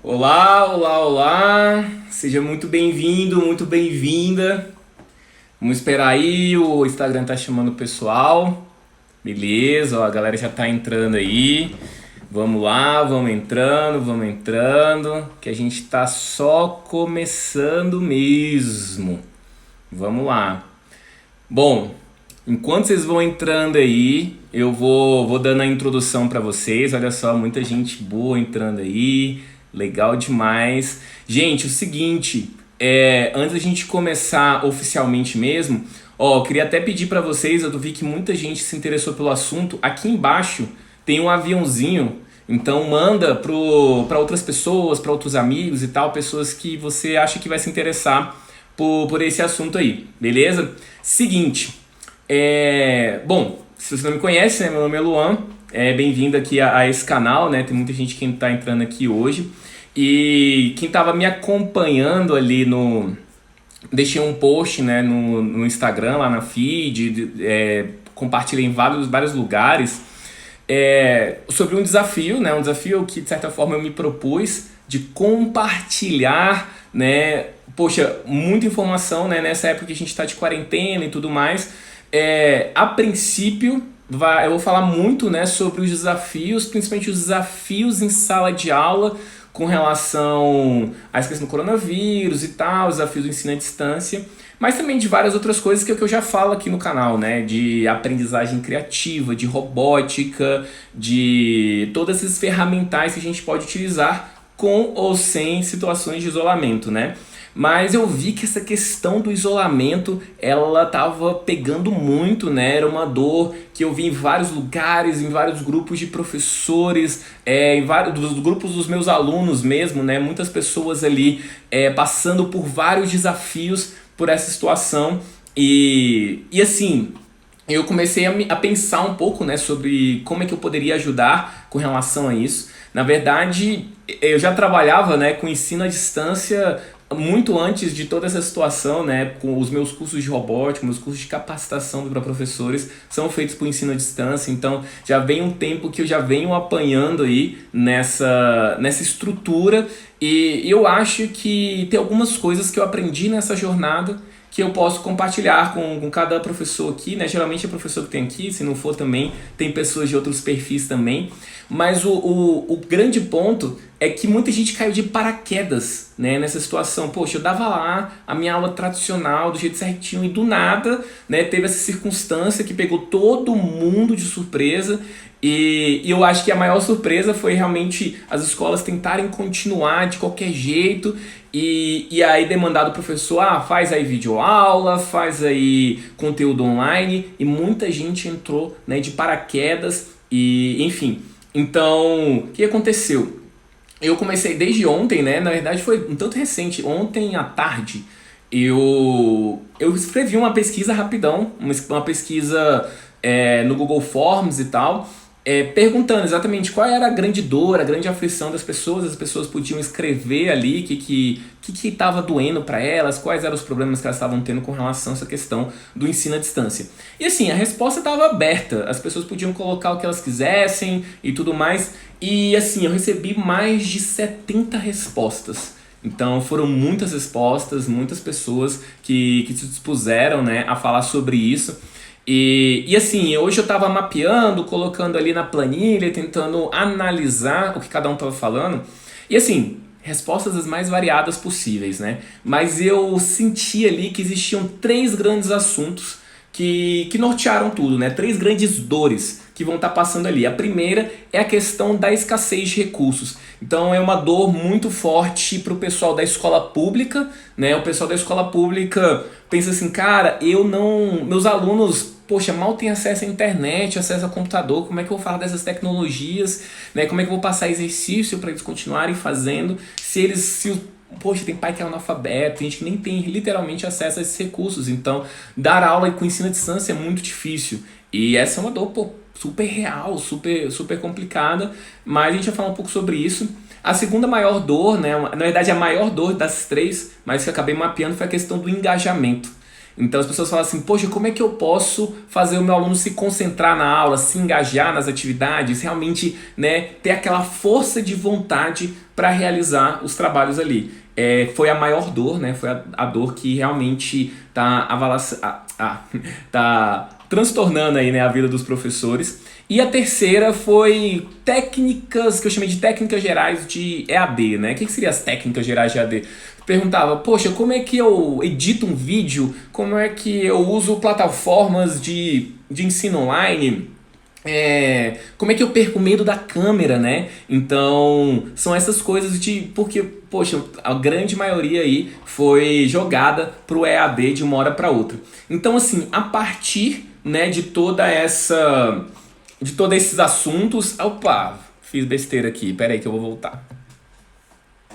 Olá, olá, olá! Seja muito bem-vindo, muito bem-vinda. Vamos esperar aí, o Instagram tá chamando o pessoal. Beleza, ó, a galera já tá entrando aí. Vamos lá, vamos entrando, que a gente tá só começando mesmo. Vamos lá. Bom, enquanto vocês vão entrando aí, eu vou dando a introdução para vocês. Olha só, muita gente boa entrando aí, legal demais. Gente, o seguinte, antes da gente começar oficialmente mesmo, ó, eu queria até pedir para vocês, eu vi que muita gente se interessou pelo assunto. Aqui embaixo tem um aviãozinho, então manda para outras pessoas, para outros amigos e tal, pessoas que você acha que vai se interessar por esse assunto aí, beleza? Seguinte, bom, se você não me conhece, né, meu nome é Luan, bem-vindo aqui a esse canal, né? Tem muita gente que está entrando aqui hoje. E quem estava me acompanhando ali no... Deixei um post, né, no Instagram, lá na feed, compartilhei em vários lugares, sobre um desafio, né? Um desafio que, de certa forma, eu me propus de compartilhar, né? Poxa, muita informação, né? Nessa época que a gente está de quarentena e tudo mais. A princípio, eu vou falar muito, né, sobre os desafios, principalmente os desafios em sala de aula com relação à questão do coronavírus e tal, os desafios do ensino à distância, mas também de várias outras coisas que eu já falo aqui no canal, né? De aprendizagem criativa, de robótica, de todas essas ferramentais que a gente pode utilizar com ou sem situações de isolamento, né? Mas eu vi que essa questão do isolamento, ela tava pegando muito, né? Era uma dor que eu vi em vários lugares, em vários grupos de professores, em vários dos grupos dos meus alunos mesmo, né? Muitas pessoas ali passando por vários desafios por essa situação. E assim, eu comecei a pensar um pouco, né, sobre como é que eu poderia ajudar com relação a isso. Na verdade, eu já trabalhava, né, com ensino à distância muito antes de toda essa situação, né, com os meus cursos de robótica, meus cursos de capacitação para professores são feitos por ensino à distância, então já vem um tempo que eu já venho apanhando aí nessa estrutura, e eu acho que tem algumas coisas que eu aprendi nessa jornada que eu posso compartilhar com cada professor aqui, né? Geralmente é professor que tem aqui, se não for também, tem pessoas de outros perfis também. Mas o grande ponto é que muita gente caiu de paraquedas, né, nessa situação. Poxa, eu dava lá a minha aula tradicional, do jeito certinho, e do nada, né, teve essa circunstância que pegou todo mundo de surpresa. E eu acho que a maior surpresa foi realmente as escolas tentarem continuar de qualquer jeito e aí demandar do professor, faz aí videoaula, faz aí conteúdo online, e muita gente entrou, né, de paraquedas e enfim. Então, o que aconteceu? Eu comecei desde ontem, né? Na verdade foi um tanto recente, ontem à tarde, eu escrevi uma pesquisa rapidão, uma pesquisa no Google Forms e tal, perguntando exatamente qual era a grande dor, a grande aflição das pessoas. As pessoas podiam escrever ali o que estava doendo para elas, quais eram os problemas que elas estavam tendo com relação a essa questão do ensino à distância. E assim, a resposta estava aberta, as pessoas podiam colocar o que elas quisessem e tudo mais, e assim, eu recebi mais de 70 respostas. Então foram muitas respostas, muitas pessoas que se dispuseram, né, a falar sobre isso. E assim, hoje eu estava mapeando, colocando ali na planilha, tentando analisar o que cada um estava falando. E assim, respostas as mais variadas possíveis, né? Mas eu senti ali que existiam três grandes assuntos que nortearam tudo, né? Três grandes dores que vão estar passando ali. A primeira é a questão da escassez de recursos. Então é uma dor muito forte para o pessoal da escola pública, né? O pessoal da escola pública pensa assim, cara, meus alunos, poxa, mal tem acesso à internet, acesso ao computador, como é que eu vou falar dessas tecnologias, né? Como é que eu vou passar exercício para eles continuarem fazendo, poxa, tem pai que é analfabeto, tem gente que nem tem literalmente acesso a esses recursos. Então, dar aula com ensino à distância é muito difícil. E essa é uma dor, super real, super complicada, mas a gente vai falar um pouco sobre isso. A segunda maior dor, né, na verdade a maior dor das três, mas que eu acabei mapeando, foi a questão do engajamento. Então as pessoas falam assim, poxa, como é que eu posso fazer o meu aluno se concentrar na aula, se engajar nas atividades, realmente, né, ter aquela força de vontade para realizar os trabalhos ali. Foi a maior dor, né? Foi a dor que realmente tá transtornando aí, né, a vida dos professores. E a terceira foi técnicas, que eu chamei de técnicas gerais de EAD, né? O que seriam as técnicas gerais de EAD? Perguntava, poxa, como é que eu edito um vídeo? Como é que eu uso plataformas de ensino online? Como é que eu perco o medo da câmera, né? Então, são essas coisas porque, poxa, a grande maioria aí foi jogada pro EAD de uma hora para outra. Então, assim, a partir, né, de todos esses assuntos... Opa, fiz besteira aqui, peraí que eu vou voltar.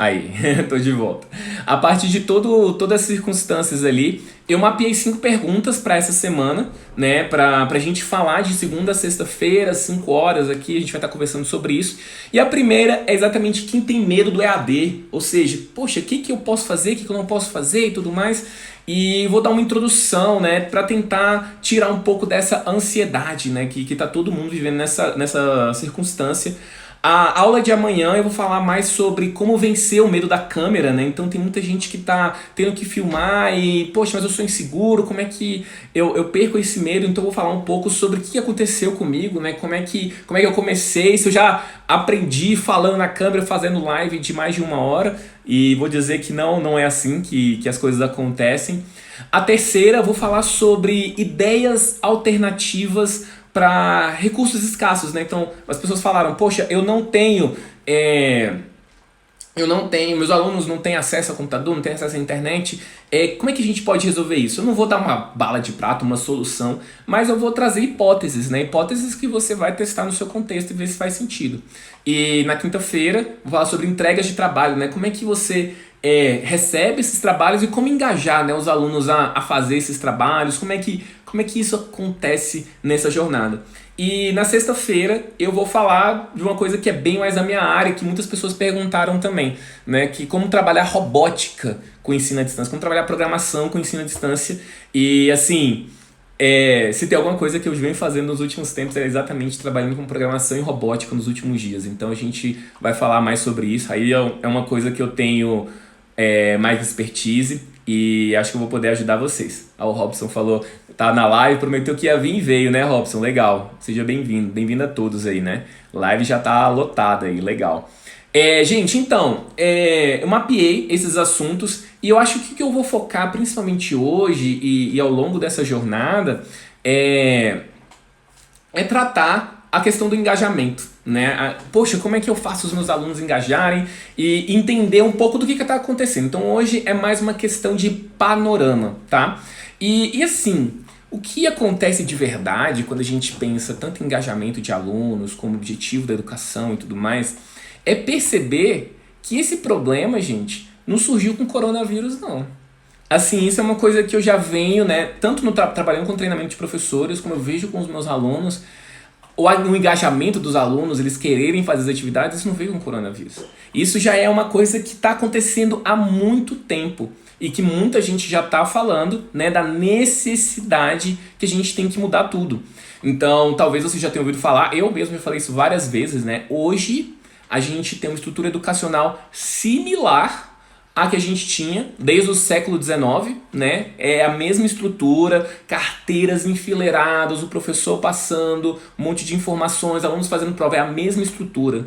Aí, tô de volta. A partir de todas as circunstâncias ali, eu mapeei 5 perguntas para essa semana, né? Pra gente falar de segunda a sexta-feira, 5 horas aqui, a gente vai estar conversando sobre isso. E a primeira é exatamente quem tem medo do EAD, ou seja, poxa, o que eu posso fazer, o que eu não posso fazer e tudo mais. E vou dar uma introdução, né, para tentar tirar um pouco dessa ansiedade, né, que tá todo mundo vivendo nessa circunstância. A aula de amanhã eu vou falar mais sobre como vencer o medo da câmera, né? Então tem muita gente que tá tendo que filmar e, poxa, mas eu sou inseguro, como é que eu perco esse medo? Então eu vou falar um pouco sobre o que aconteceu comigo, né? Como é que eu comecei, se eu já aprendi falando na câmera, fazendo live de mais de 1 hora, e vou dizer que não é assim que as coisas acontecem. A terceira, eu vou falar sobre ideias alternativas para recursos escassos, né? Então, as pessoas falaram, poxa, eu não tenho, meus alunos não têm acesso a computador, não têm acesso à internet. Como é que a gente pode resolver isso? Eu não vou dar uma bala de prata, uma solução, mas eu vou trazer hipóteses, né? Hipóteses que você vai testar no seu contexto e ver se faz sentido. E na quinta-feira, vou falar sobre entregas de trabalho, né? Como é que você recebe esses trabalhos e como engajar, né, os alunos a fazer esses trabalhos, como é que isso acontece nessa jornada. E na sexta-feira eu vou falar de uma coisa que é bem mais a minha área, que muitas pessoas perguntaram também, né, que como trabalhar robótica com ensino à distância, como trabalhar programação com ensino à distância. E assim, se tem alguma coisa que eu venho fazendo nos últimos tempos é exatamente trabalhando com programação e robótica nos últimos dias. Então a gente vai falar mais sobre isso. Aí é uma coisa que eu tenho mais expertise e acho que eu vou poder ajudar vocês. O Robson falou, tá na live, prometeu que ia vir e veio, né, Robson? Legal, seja bem-vindo, bem-vindo a todos aí, né? Live já tá lotada aí, legal. Gente, então, eu mapeei esses assuntos e eu acho que o que eu vou focar principalmente hoje e ao longo dessa jornada é tratar a questão do engajamento, né? Poxa, como é que eu faço os meus alunos engajarem e entender um pouco do que está acontecendo? Então hoje é mais uma questão de panorama, tá? E assim, o que acontece de verdade quando a gente pensa tanto em engajamento de alunos como objetivo da educação e tudo mais, é perceber que esse problema, gente, não surgiu com o coronavírus, não. Assim, isso é uma coisa que eu já venho, né, tanto trabalhando com treinamento de professores, como eu vejo com os meus alunos, o engajamento dos alunos, eles quererem fazer as atividades, isso não veio com o coronavírus. Isso já é uma coisa que está acontecendo há muito tempo e que muita gente já está falando, né, da necessidade que a gente tem que mudar tudo. Então, talvez você já tenha ouvido falar, eu mesmo já falei isso várias vezes, né? Hoje, a gente tem uma estrutura educacional similar a que a gente tinha desde o século XIX, né? É a mesma estrutura, carteiras enfileiradas, o professor passando um monte de informações, alunos fazendo prova, é a mesma estrutura.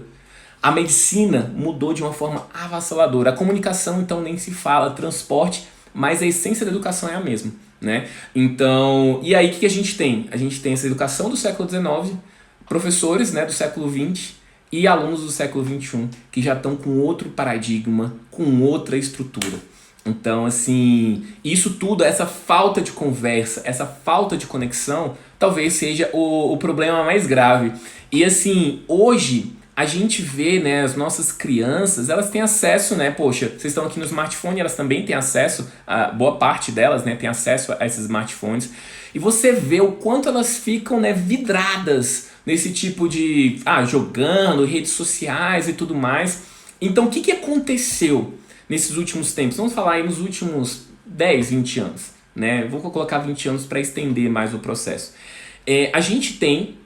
A medicina mudou de uma forma avassaladora, a comunicação então nem se fala, transporte, mas a essência da educação é a mesma, né? Então, e aí o que a gente tem? A gente tem essa educação do século XIX, professores, né, do século XX, e alunos do século XXI, que já estão com outro paradigma, com outra estrutura. Então, assim, isso tudo, essa falta de conversa, essa falta de conexão, talvez seja o problema mais grave. E assim, hoje, a gente vê, né, as nossas crianças, elas têm acesso, né, poxa, vocês estão aqui no smartphone, elas também têm acesso, boa parte delas, né, tem acesso a esses smartphones, e você vê o quanto elas ficam, né, vidradas nesse tipo de, jogando, redes sociais e tudo mais. Então, o que aconteceu nesses últimos tempos? Vamos falar aí nos últimos 10, 20 anos. né? Vou colocar 20 anos para estender mais o processo. A gente tem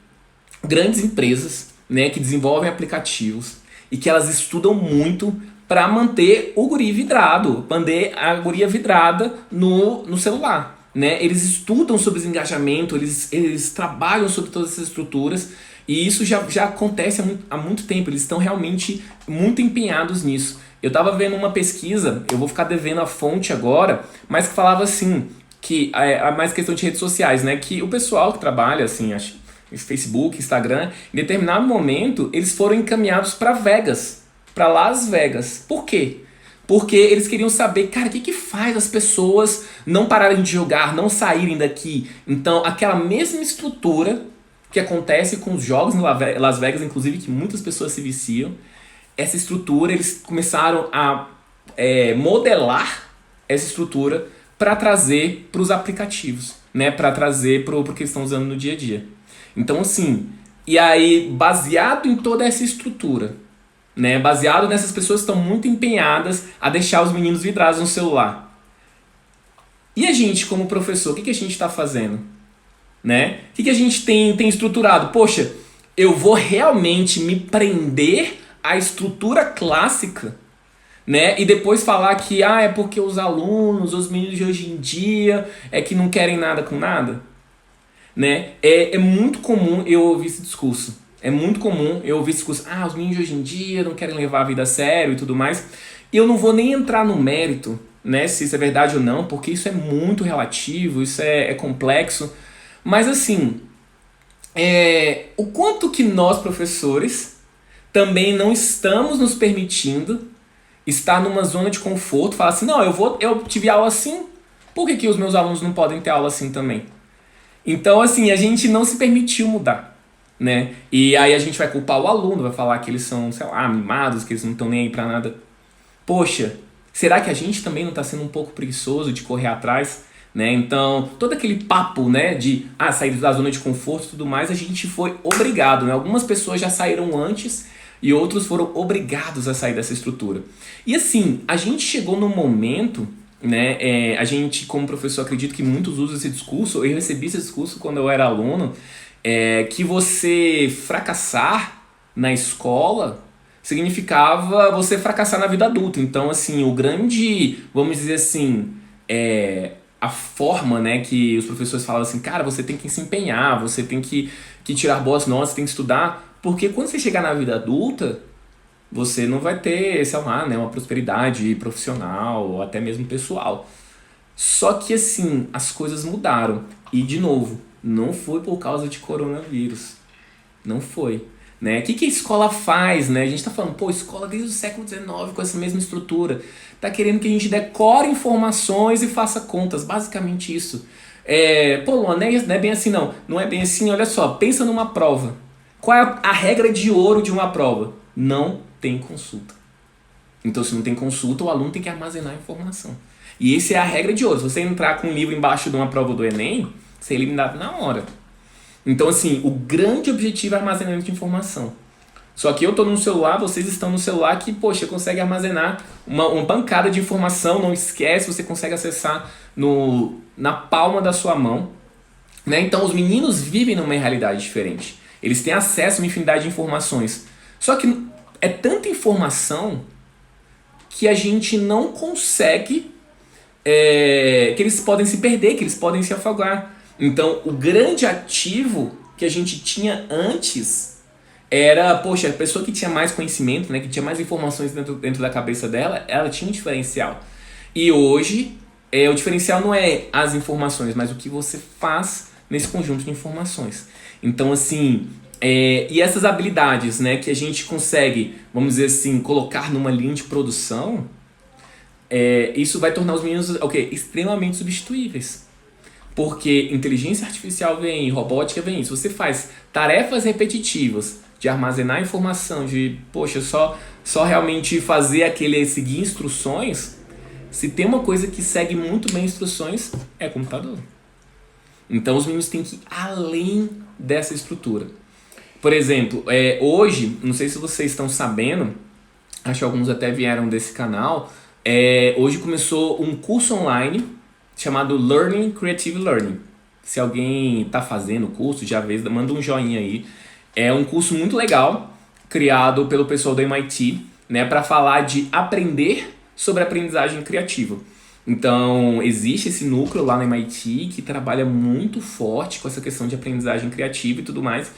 grandes empresas, né, que desenvolvem aplicativos e que elas estudam muito para manter o guri vidrado, manter a guria vidrada no celular, né? Eles estudam sobre esse engajamento, eles trabalham sobre todas essas estruturas e isso já acontece há muito tempo, eles estão realmente muito empenhados nisso. Eu estava vendo uma pesquisa, eu vou ficar devendo a fonte agora, mas que falava assim, que é mais questão de redes sociais, né? Que o pessoal que trabalha, assim, Facebook, Instagram, em determinado momento, eles foram encaminhados para Vegas, para Las Vegas. Por quê? Porque eles queriam saber, cara, o que faz as pessoas não pararem de jogar, não saírem daqui? Então, aquela mesma estrutura que acontece com os jogos em Las Vegas, inclusive, que muitas pessoas se viciam, essa estrutura, eles começaram a modelar essa estrutura para trazer para os aplicativos, né? Para trazer para o que estão usando no dia a dia. Então, assim, e aí, baseado em toda essa estrutura, né? Baseado nessas pessoas que estão muito empenhadas a deixar os meninos vidrados no celular. E a gente, como professor, o que a gente está fazendo? Né? O que a gente tem estruturado? Poxa, eu vou realmente me prender à estrutura clássica, né? E depois falar que é porque os alunos, os meninos de hoje em dia é que não querem nada com nada, né? É muito comum eu ouvir esse discurso. É muito comum eu ouvir esse discurso. Os meninos de hoje em dia não querem levar a vida a sério e tudo mais. E eu não vou nem entrar no mérito, né? Se isso é verdade ou não, porque isso é muito relativo, isso é complexo. Mas assim, o quanto que nós, professores, também não estamos nos permitindo estar numa zona de conforto, falar assim, não, eu tive aula assim, por que os meus alunos não podem ter aula assim também? Então, assim, a gente não se permitiu mudar, né? E aí a gente vai culpar o aluno, vai falar que eles são, sei lá, mimados, que eles não estão nem aí pra nada. Poxa, será que a gente também não está sendo um pouco preguiçoso de correr atrás? Né? Então, todo aquele papo, né, de sair da zona de conforto e tudo mais, a gente foi obrigado, né? Algumas pessoas já saíram antes e outros foram obrigados a sair dessa estrutura. E assim, a gente chegou num momento, né, a gente como professor acredito que muitos usam esse discurso, eu recebi esse discurso quando eu era aluno, que você fracassar na escola significava você fracassar na vida adulta. Então, assim, o grande, vamos dizer assim, a forma, né, que os professores falam assim, cara, você tem que se empenhar, você tem que tirar boas notas, você tem que estudar, porque quando você chegar na vida adulta, você não vai ter, sei lá, né, uma prosperidade profissional ou até mesmo pessoal. Só que assim, as coisas mudaram. E de novo, não foi por causa de coronavírus. Não foi. Né? O que a escola faz? Né? A gente está falando, escola desde o século XIX com essa mesma estrutura. Tá querendo que a gente decore informações e faça contas. Basicamente isso. Não é bem assim não. Não é bem assim, olha só. Pensa numa prova. Qual é a regra de ouro de uma prova? Não tem consulta. Então, se não tem consulta, o aluno tem que armazenar a informação. E essa é a regra de ouro. Se você entrar com um livro embaixo de uma prova do Enem, você é eliminado na hora. Então, assim, o grande objetivo é armazenamento de informação. Só que eu estou no celular, vocês estão no celular que, consegue armazenar uma pancada de informação, não esquece, você consegue acessar na palma da sua mão. Né? Então, os meninos vivem numa realidade diferente. Eles têm acesso a uma infinidade de informações. Só que é tanta informação que a gente não consegue, que eles podem se perder, que eles podem se afogar. Então, o grande ativo que a gente tinha antes era, a pessoa que tinha mais conhecimento, né, que tinha mais informações dentro da cabeça dela, ela tinha um diferencial. E hoje, o diferencial não é as informações, mas o que você faz nesse conjunto de informações. Então, assim, e essas habilidades, né, que a gente consegue, vamos dizer assim, colocar numa linha de produção, isso vai tornar os meninos extremamente substituíveis. Porque inteligência artificial vem, robótica vem. Se você faz tarefas repetitivas de armazenar informação, de, só realmente seguir instruções, se tem uma coisa que segue muito bem instruções, é computador. Então os meninos têm que ir além dessa estrutura. Por exemplo, hoje, não sei se vocês estão sabendo, acho que alguns até vieram desse canal, hoje começou um curso online, chamado Learning Creative Learning. Se alguém está fazendo o curso, já vê, manda um joinha aí. É um curso muito legal, criado pelo pessoal do MIT, né, para falar de aprender sobre aprendizagem criativa. Então, existe esse núcleo lá no MIT que trabalha muito forte com essa questão de aprendizagem criativa e tudo mais.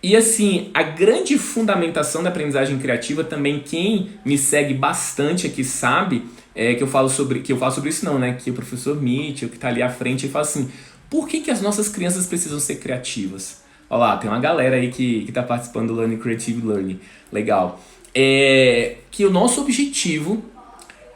E assim, a grande fundamentação da aprendizagem criativa também, quem me segue bastante aqui sabe, que eu falo sobre isso não, né? Que o professor Mitchell, que está ali à frente, ele fala assim, por que as nossas crianças precisam ser criativas? Olha lá, tem uma galera aí que está participando do Learning Creative Learning. Legal. Que o nosso objetivo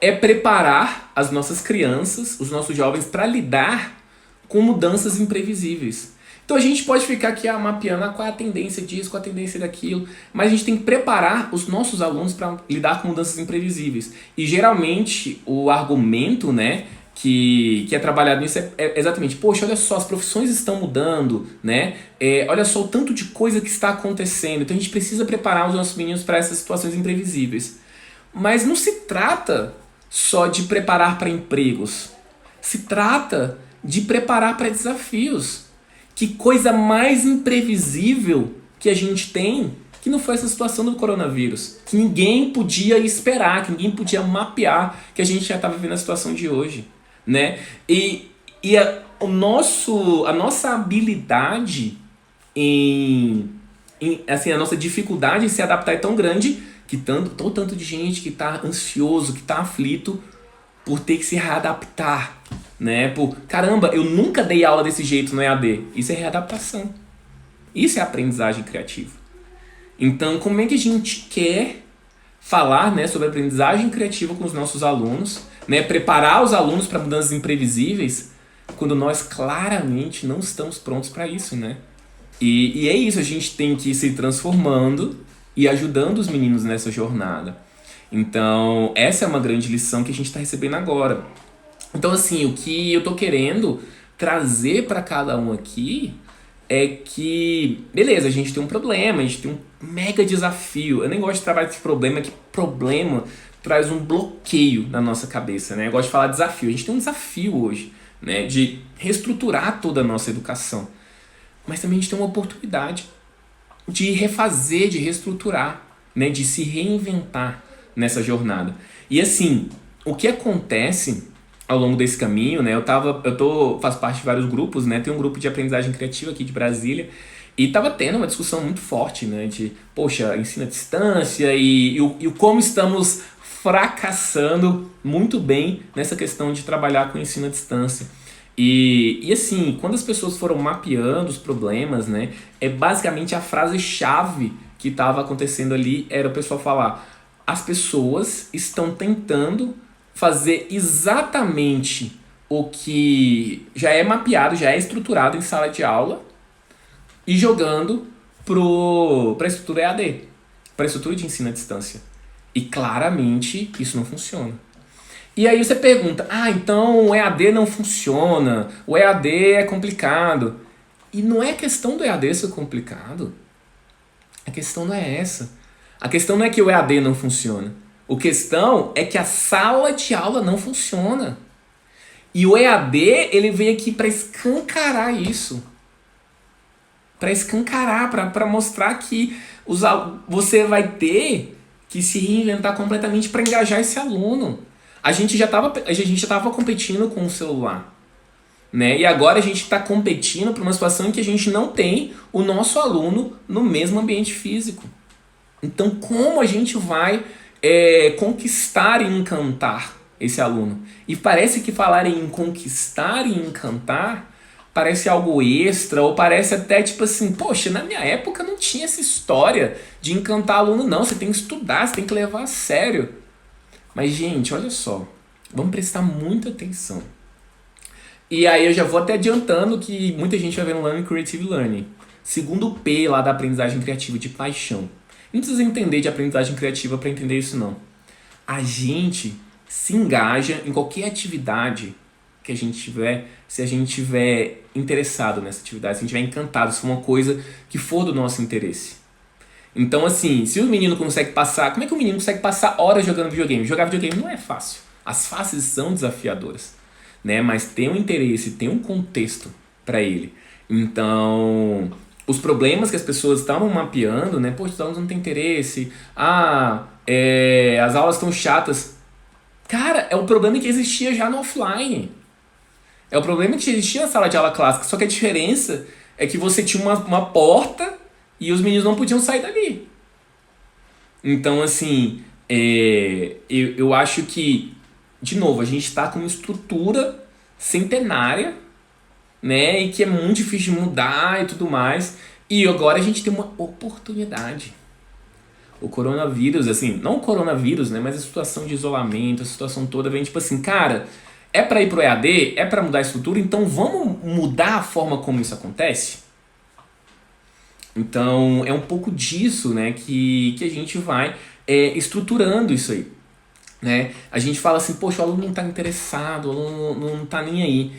é preparar as nossas crianças, os nossos jovens, para lidar com mudanças imprevisíveis. Então a gente pode ficar aqui mapeando qual é a tendência disso, qual é a tendência daquilo, mas a gente tem que preparar os nossos alunos para lidar com mudanças imprevisíveis. E geralmente o argumento, né, que é trabalhado nisso é exatamente, poxa, olha só, as profissões estão mudando, né? Olha só o tanto de coisa que está acontecendo, então a gente precisa preparar os nossos meninos para essas situações imprevisíveis. Mas não se trata só de preparar para empregos, se trata de preparar para desafios. Que coisa mais imprevisível que a gente tem que não foi essa situação do coronavírus, que ninguém podia esperar, que ninguém podia mapear que a gente já estava vivendo a situação de hoje, né? E a nossa habilidade assim, a nossa dificuldade em se adaptar é tão grande que tanto de gente que está ansioso, que está aflito por ter que se readaptar, né? Caramba, eu nunca dei aula desse jeito no EAD. Isso é readaptação. Isso é aprendizagem criativa. Então, como é que a gente quer falar, né, sobre aprendizagem criativa com os nossos alunos, né, preparar os alunos para mudanças imprevisíveis, quando nós claramente não estamos prontos para isso, né? E é isso, a gente tem que ir se transformando e ajudando os meninos nessa jornada. Então, essa é uma grande lição que a gente está recebendo agora. Então, assim, o que eu tô querendo trazer para cada um aqui é que, beleza, a gente tem um problema, a gente tem um mega desafio. Eu nem gosto de trabalhar com esse problema, que problema traz um bloqueio na nossa cabeça, né? Eu gosto de falar desafio. A gente tem um desafio hoje, né, de reestruturar toda a nossa educação. Mas também a gente tem uma oportunidade de refazer, de reestruturar, né, de se reinventar nessa jornada. E assim, o que acontece ao longo desse caminho, né? Faço parte de vários grupos, né? Tem um grupo de aprendizagem criativa aqui de Brasília e tava tendo uma discussão muito forte, né? De, poxa, ensino à distância e o como estamos fracassando muito bem nessa questão de trabalhar com ensino à distância. E assim, quando as pessoas foram mapeando os problemas, né? Basicamente a frase-chave que estava acontecendo ali era o pessoal falar: as pessoas estão tentando fazer exatamente o que já é mapeado, já é estruturado em sala de aula e jogando para a estrutura EAD, para a estrutura de ensino à distância. E claramente isso não funciona. E aí você pergunta, então o EAD não funciona, o EAD é complicado. E não é questão do EAD ser complicado. A questão não é essa. A questão não é que o EAD não funciona. A questão é que a sala de aula não funciona. E o EAD, ele veio aqui para escancarar isso. Para escancarar, para mostrar que você vai ter que se reinventar completamente para engajar esse aluno. A gente já estava competindo com o celular, né? E agora a gente está competindo para uma situação em que a gente não tem o nosso aluno no mesmo ambiente físico. Então, como a gente vai conquistar e encantar esse aluno? E parece que falar em conquistar e encantar parece algo extra, ou parece até tipo assim, poxa, na minha época não tinha essa história de encantar aluno não, você tem que estudar, você tem que levar a sério. Mas gente, olha só, vamos prestar muita atenção. E aí eu já vou até adiantando que muita gente vai ver no Learning Creative Learning. Segundo P lá da aprendizagem criativa, de paixão. Não precisa entender de aprendizagem criativa para entender isso não. A gente se engaja em qualquer atividade que a gente tiver, se a gente tiver interessado nessa atividade, se a gente tiver encantado, se for uma coisa que for do nosso interesse. Então assim, se o menino consegue passar, como é que o menino consegue passar horas jogando videogame? Jogar videogame não é fácil. As fases são desafiadoras. né? Mas tem um interesse, tem um contexto para ele. Então, os problemas que as pessoas estavam mapeando, né? Poxa, os alunos não têm interesse. As aulas estão chatas. Cara, é o problema que existia já no offline. É o problema que existia na sala de aula clássica. Só que a diferença é que você tinha uma porta e os meninos não podiam sair dali. Então, assim, eu acho que, de novo, a gente está com uma estrutura centenária, né? E que é muito difícil de mudar e tudo mais. E agora a gente tem uma oportunidade. O coronavírus, assim, não o coronavírus, né? Mas a situação de isolamento, a situação toda vem tipo assim, cara, é para ir pro EAD? É para mudar a estrutura? Então vamos mudar a forma como isso acontece? Então é um pouco disso, né, que a gente vai estruturando isso aí. Né? A gente fala assim, poxa, o aluno não está interessado, o aluno não está nem aí.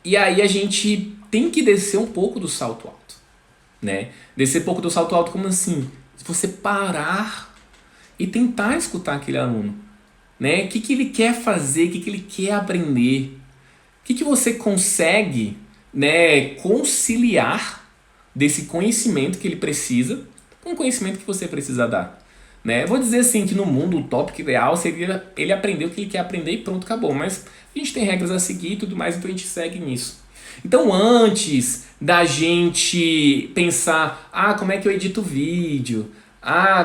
E aí a gente tem que descer um pouco do salto alto. Né? Descer um pouco do salto alto como assim? Você parar e tentar escutar aquele aluno. Né? O que ele quer fazer, o que ele quer aprender. O que você consegue, né, conciliar desse conhecimento que ele precisa com o conhecimento que você precisa dar. Né? Vou dizer assim que no mundo utópico ideal seria ele aprender o que ele quer aprender e pronto, acabou. Mas a gente tem regras a seguir e tudo mais, então a gente segue nisso. Então antes da gente pensar, como é que eu edito vídeo?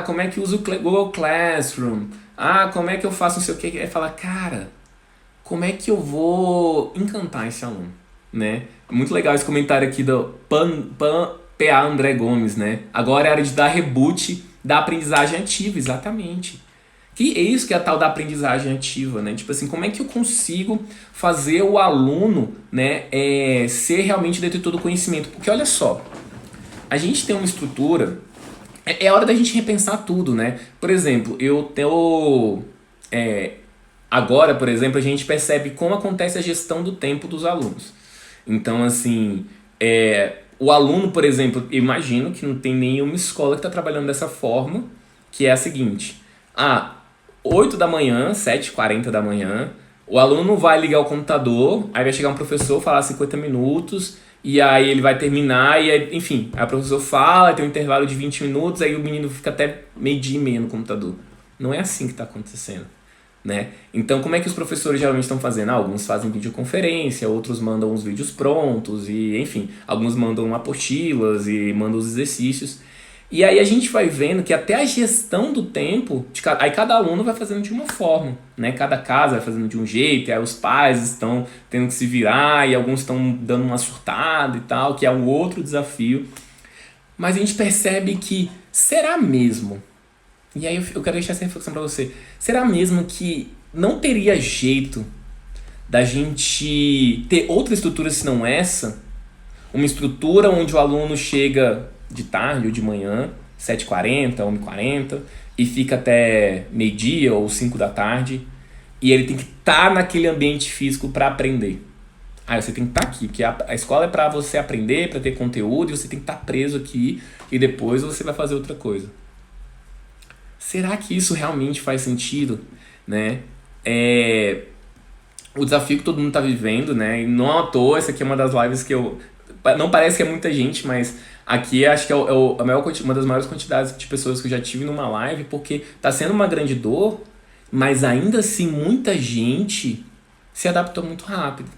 Como é que eu uso o Google Classroom? Como é que eu faço não sei o que? É falar, cara, como é que eu vou encantar esse aluno? Né? Muito legal esse comentário aqui do PA André Gomes, né? Agora é hora de dar reboot da aprendizagem ativa, exatamente. Que é isso que é a tal da aprendizagem ativa, né? Tipo assim, como é que eu consigo fazer o aluno, né, ser realmente detetor do conhecimento? Porque olha só, a gente tem uma estrutura, é hora da gente repensar tudo, né? Por exemplo, agora, por exemplo, a gente percebe como acontece a gestão do tempo dos alunos. Então, assim, o aluno, por exemplo, eu imagino que não tem nenhuma escola que está trabalhando dessa forma, que é a seguinte: 8 da manhã, 7h40 da manhã, o aluno vai ligar o computador, aí vai chegar um professor, falar 50 minutos, e aí ele vai terminar, e aí, enfim, aí o professor fala, tem um intervalo de 20 minutos, aí o menino fica até 12h30 no computador. Não é assim que está acontecendo. Né? Então, como é que os professores geralmente estão fazendo? Alguns fazem videoconferência, outros mandam os vídeos prontos, e enfim, alguns mandam apostilas e mandam os exercícios. E aí a gente vai vendo que até a gestão do tempo, aí cada aluno vai fazendo de uma forma, né? Cada casa vai fazendo de um jeito, e aí os pais estão tendo que se virar, e alguns estão dando uma surtada e tal, que é um outro desafio. Mas a gente percebe que, será mesmo? E aí eu quero deixar essa reflexão para você. Será mesmo que não teria jeito da gente ter outra estrutura se não essa? Uma estrutura onde o aluno chega de tarde ou de manhã, 7h40, 1h40, e fica até meio-dia ou 5 da tarde, e ele tem que estar naquele ambiente físico para aprender. Você tem que estar aqui, porque a escola é para você aprender, para ter conteúdo, e você tem que estar preso aqui, e depois você vai fazer outra coisa. Será que isso realmente faz sentido? Né? O desafio que todo mundo está vivendo, né? E não à toa, essa aqui é uma das lives que eu... Não parece que é muita gente, mas aqui acho que é uma das maiores quantidades de pessoas que eu já tive numa live, porque está sendo uma grande dor, mas ainda assim muita gente se adaptou muito rápido.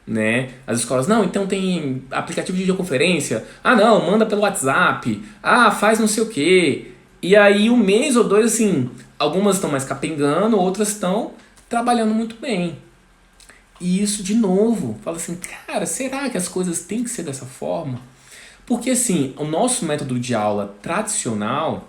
Né? As escolas, não, então tem aplicativo de videoconferência, não, manda pelo WhatsApp, faz não sei o quê. E aí 1 mês ou 2, assim, algumas estão mais capengando, outras estão trabalhando muito bem. E isso, de novo, fala assim, cara, será que as coisas têm que ser dessa forma? Porque, assim, o nosso método de aula tradicional,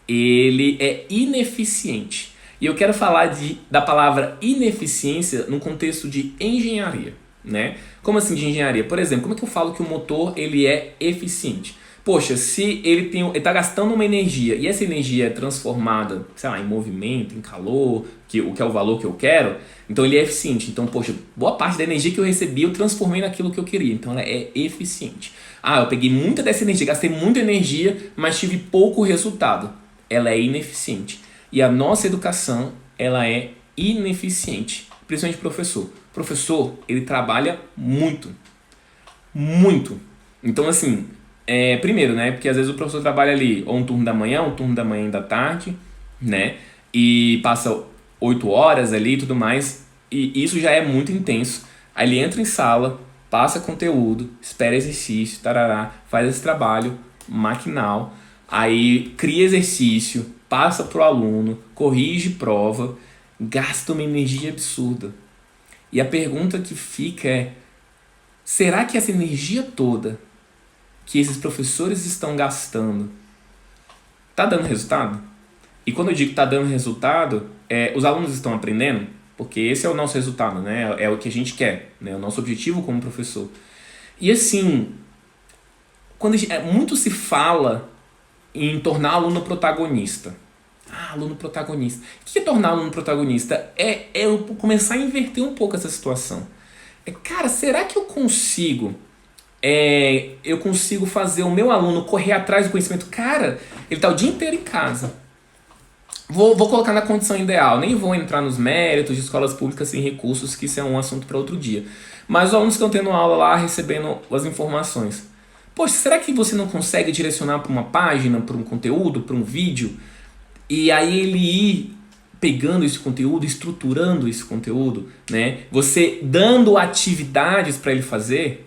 ele é ineficiente. E eu quero falar da palavra ineficiência no contexto de engenharia, né? Como assim de engenharia? Por exemplo, como é que eu falo que o motor ele é eficiente? Poxa, se ele está gastando uma energia e essa energia é transformada, sei lá, em movimento, em calor, o que é o valor que eu quero, então ele é eficiente. Então, poxa, boa parte da energia que eu recebi eu transformei naquilo que eu queria. Então ela é eficiente. Eu peguei muita dessa energia, gastei muita energia, mas tive pouco resultado. Ela é ineficiente. E a nossa educação, ela é ineficiente. principalmente professor. Professor, ele trabalha muito. Muito. Então, assim, primeiro, né? Porque às vezes o professor trabalha ali ou um turno da manhã, um turno da manhã e da tarde, né? E passa 8 horas ali e tudo mais. E isso já é muito intenso. Aí ele entra em sala, passa conteúdo, espera exercício, tarará, faz esse trabalho maquinal, aí cria exercício, passa pro aluno, corrige prova, gasta uma energia absurda. E a pergunta que fica é: será que essa energia toda que esses professores estão gastando tá dando resultado? E quando eu digo tá dando resultado, os alunos estão aprendendo, porque esse é o nosso resultado, né? É o que a gente quer, né? O nosso objetivo como professor. E assim, muito se fala em tornar aluno protagonista. Ah, aluno protagonista. O que é tornar aluno protagonista? É eu começar a inverter um pouco essa situação. Cara, será que eu consigo fazer o meu aluno correr atrás do conhecimento? Cara, ele está o dia inteiro em casa. Vou colocar na condição ideal, nem vou entrar nos méritos de escolas públicas sem recursos, que isso é um assunto para outro dia. Mas os alunos que estão tendo aula lá, recebendo as informações. Poxa, será que você não consegue direcionar para uma página, para um conteúdo, para um vídeo? E aí ele ir pegando esse conteúdo, estruturando esse conteúdo, né? Você dando atividades para ele fazer.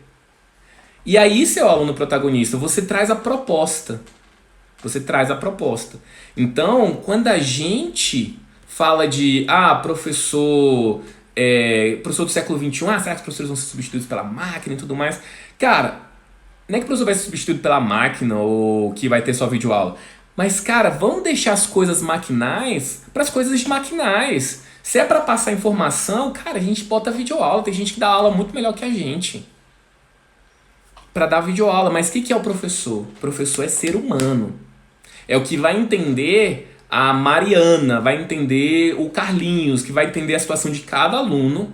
E aí, seu aluno protagonista, você traz a proposta. Você traz a proposta. Então, quando a gente fala de professor do século XXI, será que os professores vão ser substituídos pela máquina e tudo mais? Cara, não é que o professor vai ser substituído pela máquina ou que vai ter só videoaula. Mas, cara, vamos deixar as coisas maquinais para as coisas maquinais. Se é para passar informação, cara, a gente bota videoaula. Tem gente que dá aula muito melhor que a gente para dar videoaula. Mas o que é o professor? O professor é ser humano. É o que vai entender a Mariana, vai entender o Carlinhos, que vai entender a situação de cada aluno,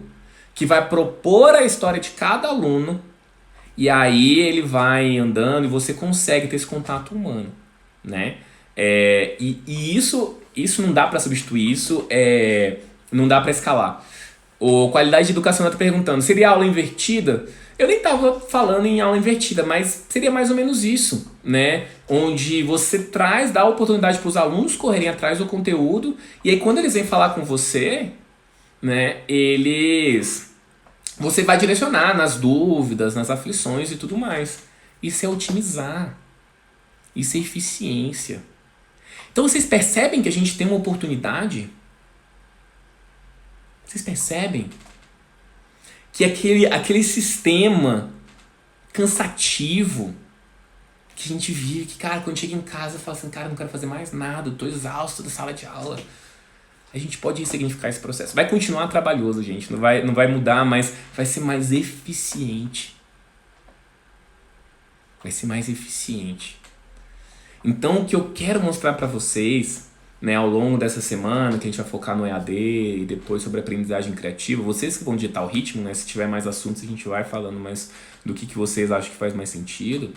que vai propor a história de cada aluno, e aí ele vai andando e você consegue ter esse contato humano, né? E isso não dá para substituir, não dá para escalar. O Qualidade de Educação está perguntando, seria aula invertida? Eu nem estava falando em aula invertida, mas seria mais ou menos isso, né? Onde você dá a oportunidade para os alunos correrem atrás do conteúdo, e aí quando eles vêm falar com você, né, você vai direcionar nas dúvidas, nas aflições e tudo mais. Isso é otimizar. Isso é eficiência. Então vocês percebem que a gente tem uma oportunidade? Vocês percebem que aquele sistema cansativo que a gente vive, que, cara, quando chega em casa, fala assim, cara, não quero fazer mais nada, eu tô exausto da sala de aula. A gente pode ressignificar esse processo. Vai continuar trabalhoso, gente, não vai mudar, mas vai ser mais eficiente. Vai ser mais eficiente. Então, o que eu quero mostrar para vocês, né, ao longo dessa semana, que a gente vai focar no EAD e depois sobre aprendizagem criativa, vocês que vão ditar o ritmo, né, se tiver mais assuntos a gente vai falando mais do que vocês acham que faz mais sentido,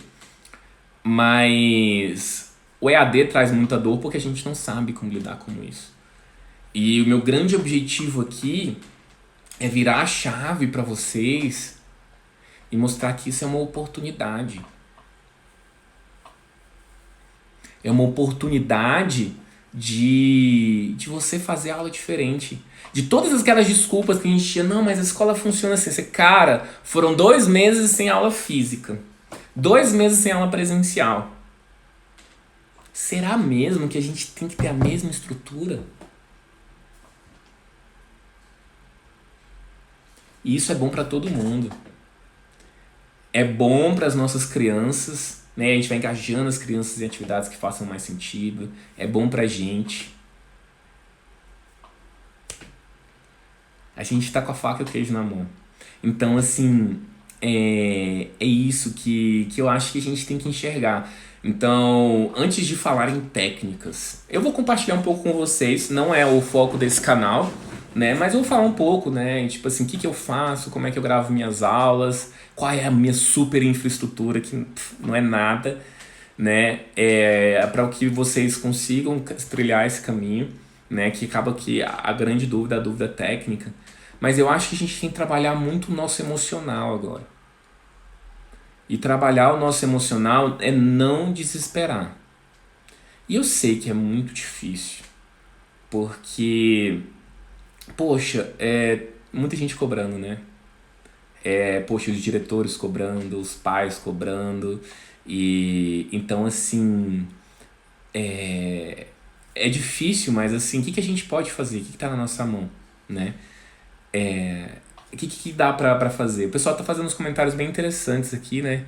mas o EAD traz muita dor porque a gente não sabe como lidar com isso. E o meu grande objetivo aqui é virar a chave para vocês e mostrar que isso é uma oportunidade. É uma oportunidade de você fazer aula diferente. De todas aquelas desculpas que a gente tinha, não, mas a escola funciona assim. Cara, foram 2 meses sem aula física. 2 meses sem aula presencial. Será mesmo que a gente tem que ter a mesma estrutura? E isso é bom para todo mundo. É bom para as nossas crianças, né? A gente vai engajando as crianças em atividades que façam mais sentido. É bom pra gente. A gente tá com a faca e o queijo na mão. Então, assim, é isso que eu acho que a gente tem que enxergar. Então, antes de falar em técnicas, eu vou compartilhar um pouco com vocês, não é o foco desse canal, né? Mas eu vou falar um pouco, né? Tipo assim, o que eu faço, como é que eu gravo minhas aulas, qual é a minha super infraestrutura, que não é nada, né? Para que vocês consigam trilhar esse caminho, né? Que acaba que a grande dúvida, a dúvida técnica, Mas eu acho que a gente tem que trabalhar muito o nosso emocional agora. E trabalhar o nosso emocional é não desesperar. E eu sei que é muito difícil, porque, poxa, muita gente cobrando, né? Poxa, os diretores cobrando, os pais cobrando, e então assim, é difícil, mas assim, o que a gente pode fazer? O que tá na nossa mão, né? O que dá pra fazer? O pessoal tá fazendo uns comentários bem interessantes aqui, né?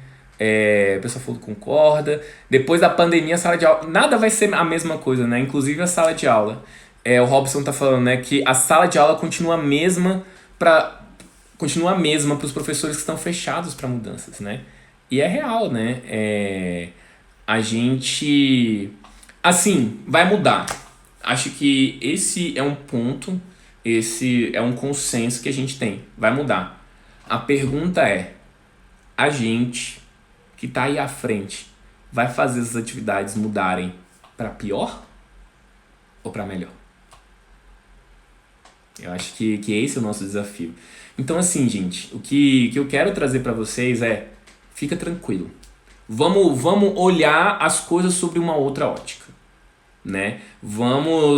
O pessoal falou que concorda. Depois da pandemia, a sala de aula. Nada vai ser a mesma coisa, né? Inclusive a sala de aula. O Robson tá falando, né, que a sala de aula continua a mesma para os professores que estão fechados para mudanças, né? E é real, né? A gente. Assim, vai mudar. Acho que esse é um ponto, esse é um consenso que a gente tem. Vai mudar. A pergunta é: a gente que tá aí à frente vai fazer as atividades mudarem para pior ou para melhor? Eu acho que esse é o nosso desafio. Então, assim, gente, o que eu quero trazer para vocês é: fica tranquilo. Vamos olhar as coisas sobre uma outra ótica, né?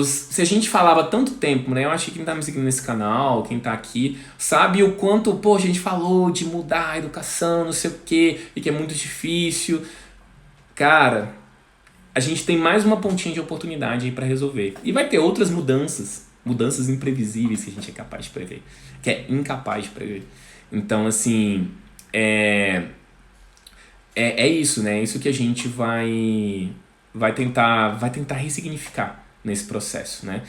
Se a gente falava tanto tempo, né? Eu acho que quem tá me seguindo nesse canal, quem tá aqui, sabe o quanto, pô, a gente falou de mudar a educação, não sei o quê, e que é muito difícil. Cara, a gente tem mais uma pontinha de oportunidade aí pra resolver. E vai ter outras mudanças imprevisíveis que a gente é capaz de prever, que é incapaz de prever. Então, assim, é isso, né? É isso que a gente vai tentar ressignificar nesse processo, né?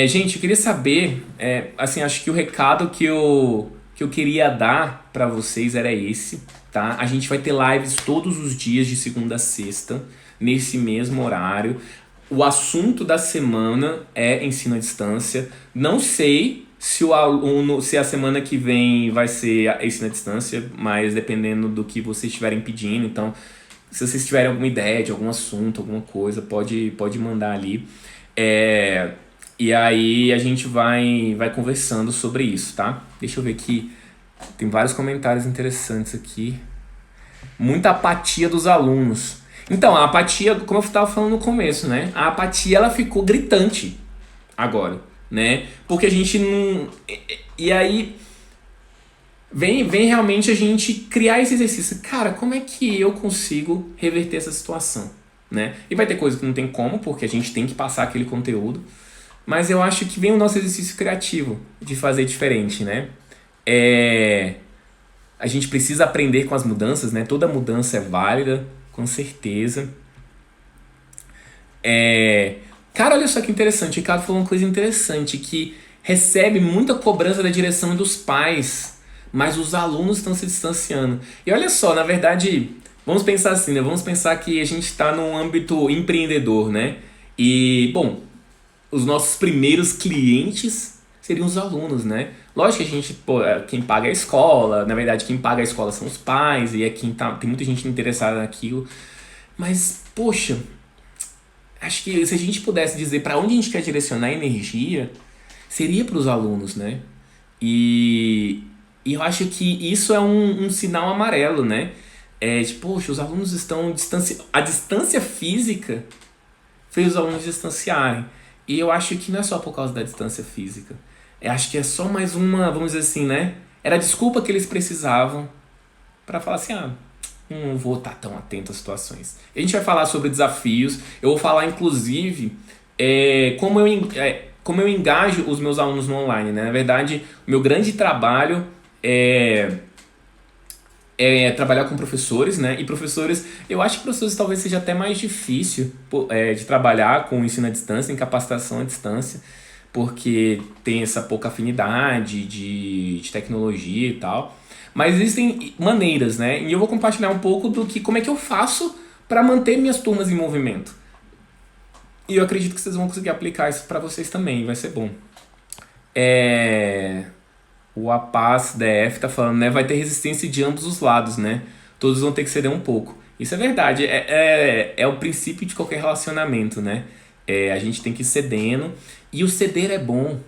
Gente, eu queria saber, assim, acho que o recado que eu queria dar para vocês era esse, tá? A gente vai ter lives todos os dias de segunda a sexta, nesse mesmo horário. O assunto da semana é ensino à distância. Não sei se a semana que vem vai ser ensino à distância, mas dependendo do que vocês estiverem pedindo. Então, se vocês tiverem alguma ideia de algum assunto, alguma coisa, pode mandar ali. E aí a gente vai conversando sobre isso, tá? Deixa eu ver aqui. Tem vários comentários interessantes aqui. Muita apatia dos alunos. Então, a apatia, como eu estava falando no começo, né? A apatia, ela ficou gritante agora, né? Porque a gente não... E aí vem realmente a gente criar esse exercício. Cara, como é que eu consigo reverter essa situação, né? E vai ter coisa que não tem como, porque a gente tem que passar aquele conteúdo. Mas eu acho que vem o nosso exercício criativo de fazer diferente, né? A gente precisa aprender com as mudanças, né? Toda mudança é válida, com certeza. Cara, olha só que interessante. O Ricardo falou uma coisa interessante, que recebe muita cobrança da direção dos pais, mas os alunos estão se distanciando. E olha só, na verdade, vamos pensar assim, né? Vamos pensar que a gente está num âmbito empreendedor, né? E, bom, os nossos primeiros clientes seriam os alunos, né? Lógico que a gente, quem paga é a escola, na verdade quem paga a escola são os pais, e tem muita gente interessada naquilo. Mas, poxa, acho que se a gente pudesse dizer para onde a gente quer direcionar a energia, seria para os alunos, né? E eu acho que isso é um sinal amarelo, né? Poxa, os alunos estão distanciados. A distância física fez os alunos distanciarem. E eu acho que não é só por causa da distância física. Eu acho que é só mais uma, vamos dizer assim, né? Era a desculpa que eles precisavam para falar assim, não vou estar tão atento às situações. A gente vai falar sobre desafios. Eu vou falar, inclusive, como eu engajo os meus alunos no online, né? Na verdade, o meu grande trabalho é trabalhar com professores, né? E professores, eu acho que professores talvez seja até mais difícil de trabalhar com ensino à distância, em capacitação à distância, porque tem essa pouca afinidade de tecnologia e tal. Mas existem maneiras, né? E eu vou compartilhar um pouco como é que eu faço para manter minhas turmas em movimento. E eu acredito que vocês vão conseguir aplicar isso para vocês também, vai ser bom. O Apaz DF tá falando, né? Vai ter resistência de ambos os lados, né? Todos vão ter que ceder um pouco. Isso é verdade, é o princípio de qualquer relacionamento, né? A gente tem que ir cedendo. E o ceder é bom.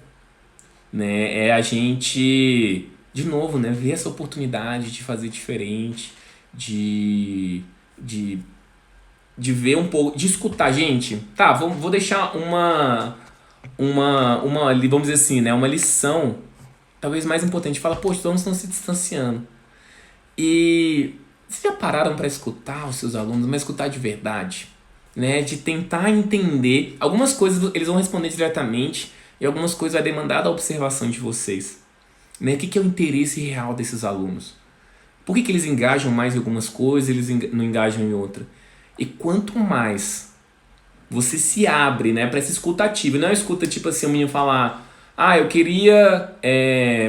né? É a gente, de novo, né, ver essa oportunidade de fazer diferente, de, de, de ver um pouco, de escutar. Gente, tá, vou deixar vamos dizer assim, né, uma lição, talvez mais importante. Fala, poxa, todos estão se distanciando. E vocês já pararam para escutar os seus alunos, mas escutar de verdade? Né? De tentar entender. Algumas coisas eles vão responder diretamente e algumas coisas vai demandar da observação de vocês. Né? O que é o interesse real desses alunos? Por que eles engajam mais em algumas coisas e eles não engajam em outra? E quanto mais você se abre, né, para essa escuta ativa, não é escuta tipo assim, o menino falar, eu queria,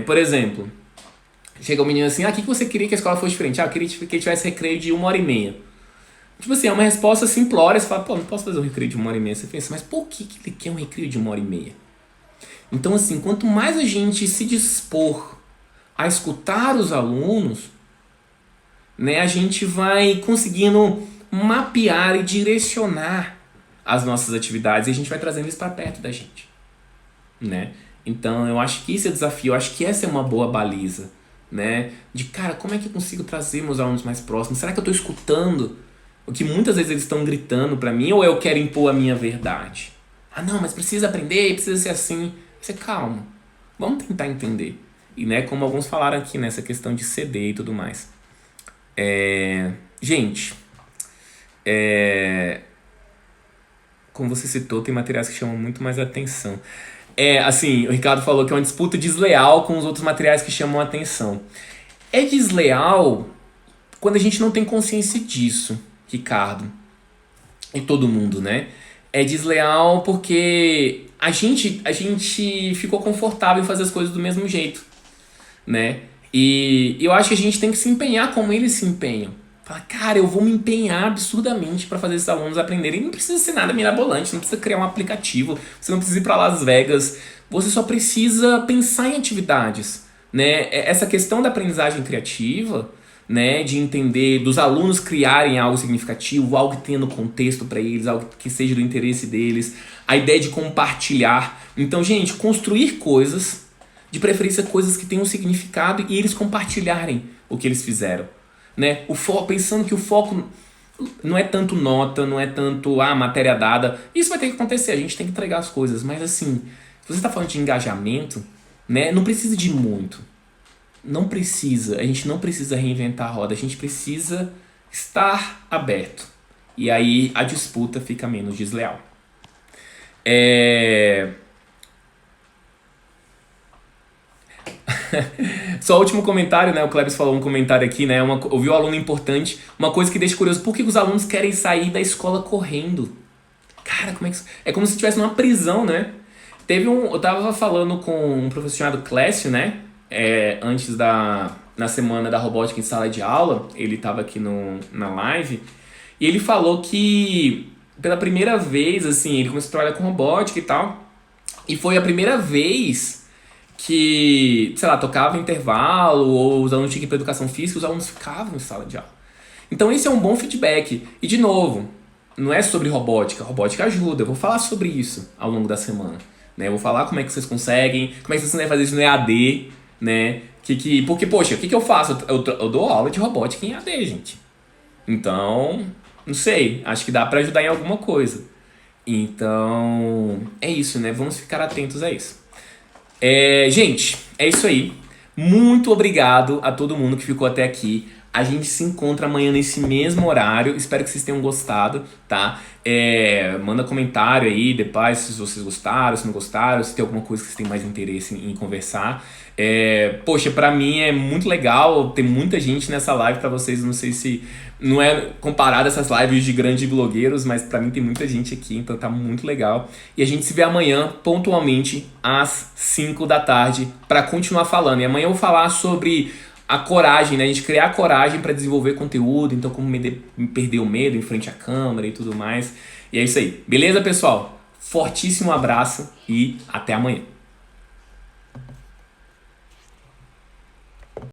por exemplo, chega o menino assim, o que você queria que a escola fosse diferente? Eu queria que tivesse recreio de 1h30. Tipo assim, é uma resposta simplória, você fala, não posso fazer um recreio de 1h30. Você pensa, mas por que ele quer um recreio de 1h30? Então assim, quanto mais a gente se dispor a escutar os alunos, né, a gente vai conseguindo mapear e direcionar as nossas atividades e a gente vai trazendo isso para perto da gente, né? Então eu acho que esse é o desafio, eu acho que essa é uma boa baliza, né? De cara, como é que eu consigo trazer meus alunos mais próximos? Será que eu estou escutando o que muitas vezes eles estão gritando para mim ou eu quero impor a minha verdade? Não, mas precisa aprender, precisa ser assim. Você calma, vamos tentar entender. E né, como alguns falaram aqui nessa questão de ceder e tudo mais. Gente, como você citou, tem materiais que chamam muito mais atenção. Assim, o Ricardo falou que é uma disputa desleal com os outros materiais que chamam a atenção. É desleal quando a gente não tem consciência disso, Ricardo. E todo mundo, né? É desleal porque a gente ficou confortável em fazer as coisas do mesmo jeito, né? E eu acho que a gente tem que se empenhar como eles se empenham. Fala, cara, eu vou me empenhar absurdamente para fazer esses alunos aprenderem. Não precisa ser nada mirabolante, não precisa criar um aplicativo, você não precisa ir para Las Vegas, você só precisa pensar em atividades, né? Essa questão da aprendizagem criativa, né, de entender, dos alunos criarem algo significativo, algo que tenha no contexto para eles, algo que seja do interesse deles, a ideia de compartilhar. Então, gente, construir coisas, de preferência coisas que tenham significado e eles compartilharem o que eles fizeram. Né? Pensando que o foco não é tanto nota, não é tanto matéria dada. Isso vai ter que acontecer, a gente tem que entregar as coisas. Mas assim, se você está falando de engajamento, né, não precisa de muito. Não precisa, a gente não precisa reinventar a roda, a gente precisa estar aberto. E aí a disputa fica menos desleal. Só o último comentário, né? O Klebs falou um comentário aqui, né? Ouviu um aluno importante. Uma coisa que deixa curioso, por que os alunos querem sair da escola correndo? Cara, como é que... É como se estivesse numa prisão, né? Eu tava falando com um professor chamado Clécio, né? Na semana da robótica em sala de aula, ele tava aqui na live, e ele falou que pela primeira vez, assim, ele começou a trabalhar com robótica e tal, e foi a primeira vez que, sei lá, tocava intervalo, ou os alunos tinham que ir para educação física, os alunos ficavam em sala de aula. Então esse é um bom feedback. E de novo, não é sobre robótica, robótica ajuda, eu vou falar sobre isso ao longo da semana. Né? Eu vou falar como é que vocês conseguem, como é que vocês conseguem fazer isso no EAD, né? Porque, poxa, o que eu faço? Eu dou aula de robótica em EAD, gente. Então, não sei, acho que dá para ajudar em alguma coisa. Então, é isso, né? Vamos ficar atentos a isso. Gente, é isso aí. Muito obrigado a todo mundo que ficou até aqui. A gente se encontra amanhã nesse mesmo horário. Espero que vocês tenham gostado, tá? Manda comentário aí depois se vocês gostaram, se não gostaram, se tem alguma coisa que vocês têm mais interesse em conversar. Poxa, pra mim é muito legal ter muita gente nessa live. Pra vocês, não sei se não é comparado a essas lives de grandes blogueiros, mas pra mim tem muita gente aqui, então tá muito legal. E a gente se vê amanhã, pontualmente, às 5 da tarde, pra continuar falando. E amanhã eu vou falar sobre a coragem, né? A gente criar coragem para desenvolver conteúdo, então como perder o medo em frente à câmera e tudo mais. E é isso aí. Beleza, pessoal? Fortíssimo abraço e até amanhã.